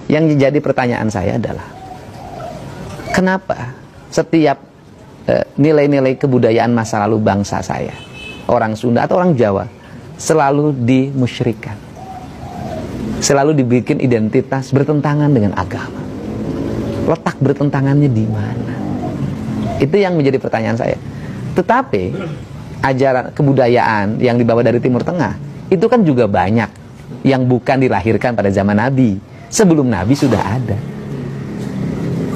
Yang jadi pertanyaan saya adalah, kenapa setiap nilai-nilai kebudayaan masa lalu bangsa saya, orang Sunda atau orang Jawa, selalu dimusyrikan, selalu dibikin identitas bertentangan dengan agama? Letak bertentangannya di mana? Itu yang menjadi pertanyaan saya. Tetapi ajaran kebudayaan yang dibawa dari Timur Tengah itu kan juga banyak yang bukan dilahirkan pada zaman Nabi. Sebelum Nabi sudah ada.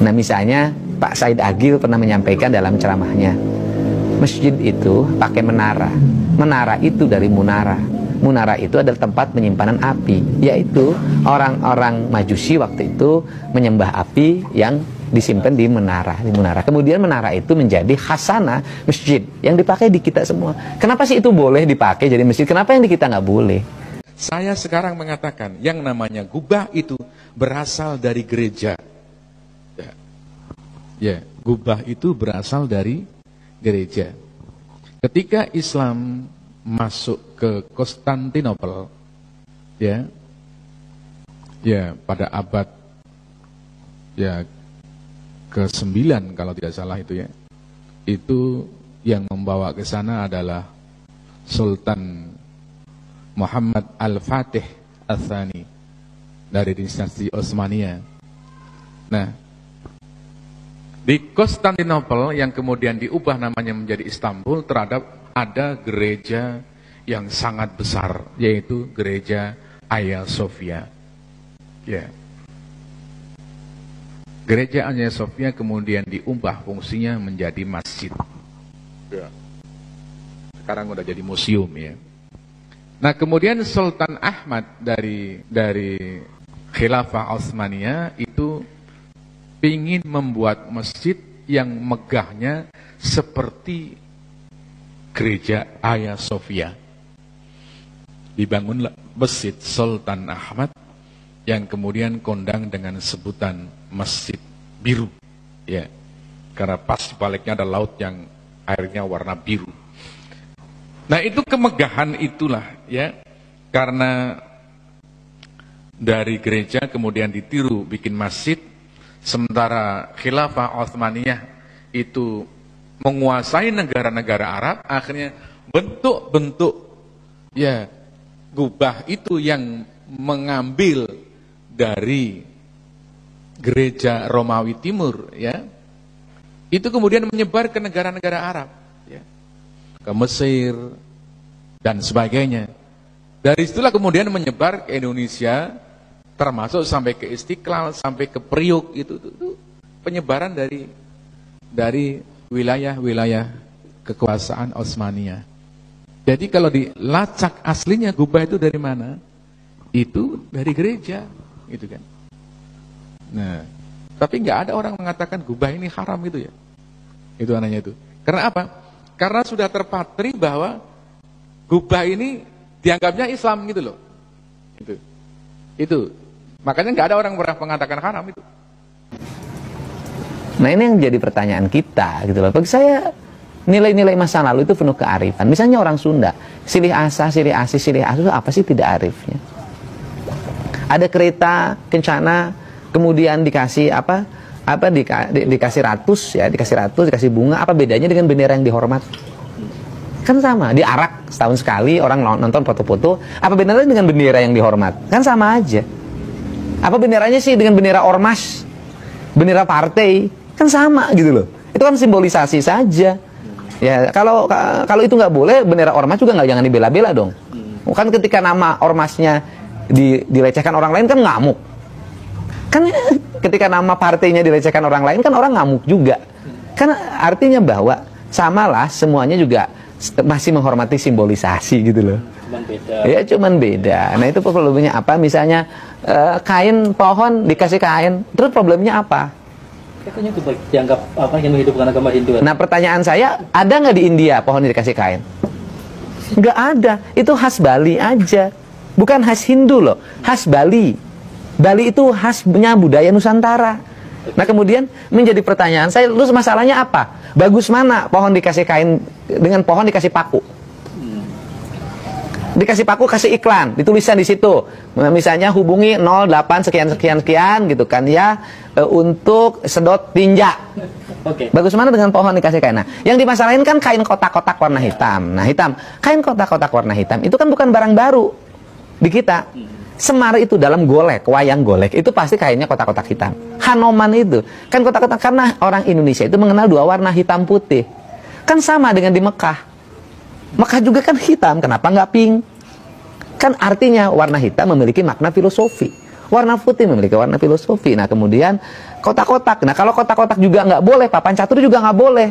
Nah, misalnya Pak Said Agil pernah menyampaikan dalam ceramahnya, masjid itu pakai menara. Menara itu dari munara. Munara itu adalah tempat penyimpanan api, yaitu orang-orang Majusi waktu itu menyembah api yang disimpan di menara. Kemudian menara itu menjadi khasanah masjid yang dipakai di kita semua. Kenapa sih itu boleh dipakai jadi masjid? Kenapa yang di kita nggak boleh? Saya sekarang mengatakan yang namanya gubah itu berasal dari gereja. Ya, gubah itu berasal dari gereja. Ketika Islam masuk ke Konstantinopel, ya pada abad ke-9 kalau tidak salah itu ya, itu yang membawa ke sana adalah Sultan Muhammad Al-Fatih Ats-Tsani dari dinasti Utsmaniyah. Nah, di Konstantinopel yang kemudian diubah namanya menjadi Istanbul, ada gereja yang sangat besar, yaitu gereja Hagia Sophia. Ya. Gereja Hagia Sophia kemudian diubah fungsinya menjadi masjid. Ya. Sekarang udah jadi museum ya. Nah, kemudian Sultan Ahmad dari Khilafah Utsmaniyah itu ingin membuat masjid yang megahnya seperti gereja Hagia Sophia. Dibangunlah Masjid Sultan Ahmad yang kemudian kondang dengan sebutan Masjid Biru, ya, karena pas di baliknya ada laut yang airnya warna biru. Nah, itu kemegahan itulah, ya, karena dari gereja kemudian ditiru bikin masjid, sementara Khilafah Utsmaniyah itu menguasai negara-negara Arab, akhirnya bentuk-bentuk ya gubah itu yang mengambil dari gereja Romawi Timur, ya, itu kemudian menyebar ke negara-negara Arab, ya, ke Mesir dan sebagainya. Dari situlah kemudian menyebar ke Indonesia, termasuk sampai ke Istiqlal, sampai ke Priuk, itu penyebaran dari wilayah-wilayah kekuasaan Utsmaniyah. Jadi kalau dilacak aslinya gubah itu dari mana? Itu dari gereja, gitu kan. Nah, tapi nggak ada orang mengatakan gubah ini haram gitu ya. Itu anehnya itu. Karena apa? Karena sudah terpatri bahwa gubah ini dianggapnya Islam gitu loh. Itu. Makanya nggak ada orang pernah mengatakan haram itu. Nah, ini yang jadi pertanyaan kita gitu loh. Bagi saya nilai-nilai masa lalu itu penuh kearifan. Misalnya orang Sunda, silih asa, silih asi, silih asu, apa sih tidak arifnya? Ada kereta kencana, kemudian dikasih dikasih ratus, ya, dikasih bunga. Apa bedanya dengan bendera yang dihormat? Kan sama, diarak setahun sekali, orang nonton foto-foto. Apa bedanya dengan bendera yang dihormat? Kan sama aja. Apa benderanya sih dengan bendera ormas, bendera partai? Kan sama gitu loh. Itu kan simbolisasi saja. Ya, kalau itu nggak boleh, bendera ormas juga jangan dibela-bela dong. Kan ketika nama ormasnya dilecehkan orang lain kan ngamuk. Kan ketika nama partainya dilecehkan orang lain kan orang ngamuk juga. Kan artinya bahwa samalah semuanya juga masih menghormati simbolisasi gitu loh. Cuman beda. Ya cuman beda. Nah, itu problemnya apa? Misalnya kain pohon dikasih kain, terus problemnya apa? Katanya itu dianggap apa yang menghidupkan agama Hindu. Nah, pertanyaan saya, ada nggak di India pohon dikasih kain? Nggak ada. Itu khas Bali aja. Bukan khas Hindu loh, khas Bali. Bali itu khasnya budaya Nusantara. Nah, kemudian menjadi pertanyaan saya, terus masalahnya apa? Bagus mana pohon dikasih kain dengan pohon dikasih paku? Dikasih paku, kasih iklan, dituliskan di situ. Misalnya hubungi 08 sekian gitu kan ya, untuk sedot tinja. Oke. Bagus mana dengan pohon dikasih kain. Nah, yang dimasalahin kan kain kotak-kotak warna hitam. Nah, hitam. Kain kotak-kotak warna hitam itu kan bukan barang baru di kita. Semar itu dalam golek, wayang golek, itu pasti kainnya kotak-kotak hitam. Hanoman itu kan kotak-kotak, karena orang Indonesia itu mengenal dua warna hitam putih. Kan sama dengan di Mekah. Mekah juga kan hitam, kenapa nggak pink? Kan artinya warna hitam memiliki makna filosofi. Warna putih memiliki warna filosofi. Nah kemudian kotak-kotak. Nah kalau kotak-kotak juga nggak boleh, papan catur juga nggak boleh.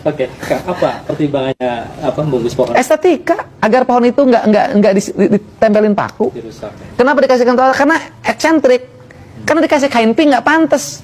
Oke, Kang, apa pertimbangannya membungkus pohon? Estetika, agar pohon itu nggak ditempelin paku. Dirusak. Kenapa dikasih kotak? Karena eksentrik. Karena dikasih kain pink nggak pantas.